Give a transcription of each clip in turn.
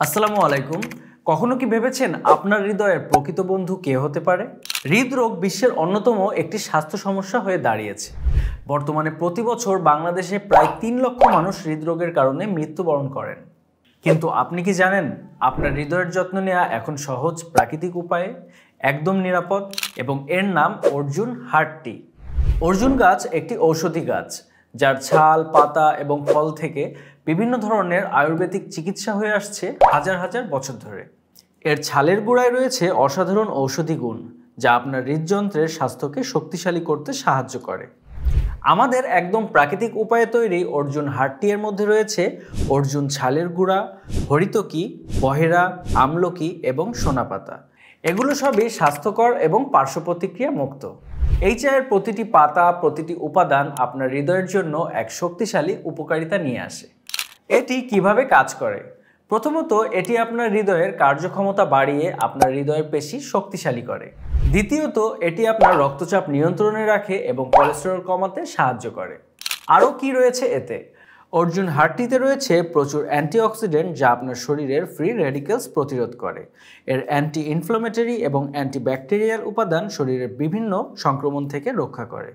আসসালামু আলাইকুম। কখনো কি ভেবেছেন আপনার হৃদয়ের প্রকৃত বন্ধু কে হতে পারে? হৃদরোগ বিশ্বের অন্যতম একটি স্বাস্থ্য সমস্যা হয়ে দাঁড়িয়েছে। বর্তমানে প্রতি বছর বাংলাদেশে প্রায় ৩ লক্ষ মানুষ হৃদরোগের কারণে মৃত্যুবরণ করেন। কিন্তু আপনি কি জানেন আপনার হৃদয়ের যত্ন নেওয়া এখন সহজ, প্রাকৃতিক উপায়ে, একদম নিরাপদ এবং এর নাম অর্জুন হার্ট টি। অর্জুন গাছ একটি ঔষধি গাছ, যার ছাল, পাতা এবং ফল থেকে বিভিন্ন ধরনের আয়ুর্বেদিক চিকিৎসা হয়ে আসছে হাজার হাজার বছর ধরে। এর ছালের গোড়ায় রয়েছে অসাধারণ ঔষধি গুণ, যা আপনার হৃদযন্ত্রের স্বাস্থ্যকে শক্তিশালী করতে সাহায্য করে। আমাদের একদম প্রাকৃতিক উপায়ে তৈরি অর্জুন হার্ট টি এর মধ্যে রয়েছে অর্জুন ছালের গুঁড়া, হরিতকি, বহেরা, আমলকি এবং সোনাপাতা। এগুলো সবই স্বাস্থ্যকর এবং পার্শ্ব প্রতিক্রিয়া মুক্ত। এই চায়ের প্রতিটি পাতা, প্রতিটি উপাদান আপনার হৃদয়ের জন্য এক শক্তিশালী উপকারিতা নিয়ে আসে। এটি কিভাবে কাজ করে? প্রথমত, এটি আপনার হৃদয়ের কার্যক্ষমতা বাড়িয়ে আপনার হৃদয়ের পেশি শক্তিশালী করে। দ্বিতীয়ত, এটি আপনার রক্তচাপ নিয়ন্ত্রণে রাখে এবং কোলেস্টেরল কমাতে সাহায্য করে। আরও কি রয়েছে এতে? অর্জুন হার্ট টিতে রয়েছে প্রচুর অ্যান্টিঅক্সিডেন্ট, যা আপনার শরীরের ফ্রি রেডিক্যালস প্রতিরোধ করে। এর অ্যান্টি ইনফ্লামেটরি এবং অ্যান্টিব্যাকটেরিয়াল উপাদান শরীরের বিভিন্ন সংক্রমণ থেকে রক্ষা করে।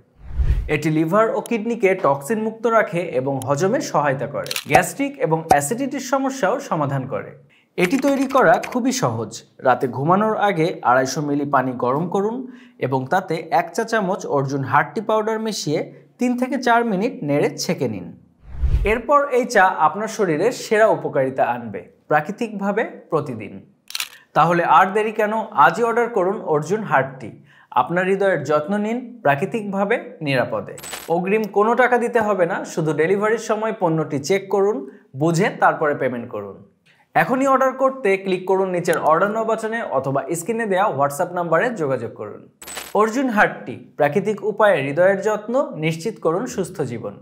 এটি লিভার ও কিডনিকে টক্সিন মুক্ত রাখে এবং হজমে সহায়তা করে। গ্যাস্ট্রিক এবং অ্যাসিডিটির সমস্যাও সমাধান করে। এটি তৈরি করা খুবই সহজ। রাতে ঘুমানোর আগে 250 মিলি পানি গরম করুন এবং তাতে 1 চা চামচ অর্জুন হার্ট টি পাউডার মিশিয়ে 3 থেকে 4 মিনিট নেড়ে ছেঁকে নিন। এরপর এই চা আপনার শরীরের সেরা উপকারিতা আনবে, প্রাকৃতিকভাবে প্রতিদিন। তাহলে আর দেরি কেন? আজই অর্ডার করুন অর্জুন হার্ট টি। আপনার হৃদয়ের যত্ন নিন প্রাকৃতিকভাবে, নিরাপদে। অগ্রিম কোনো টাকা দিতে হবে না, শুধু ডেলিভারির সময় পণ্যটি চেক করুন, বুঝে তারপরে পেমেন্ট করুন। এখনই অর্ডার করতে ক্লিক করুন নিচের অর্ডার নাও বাটনে অথবা স্ক্রিনে দেওয়া হোয়াটসঅ্যাপ নাম্বারে যোগাযোগ করুন। অর্জুন হার্ট টি, প্রাকৃতিক উপায়ে হৃদয়ের যত্ন, নিশ্চিত করুন সুস্থ জীবন।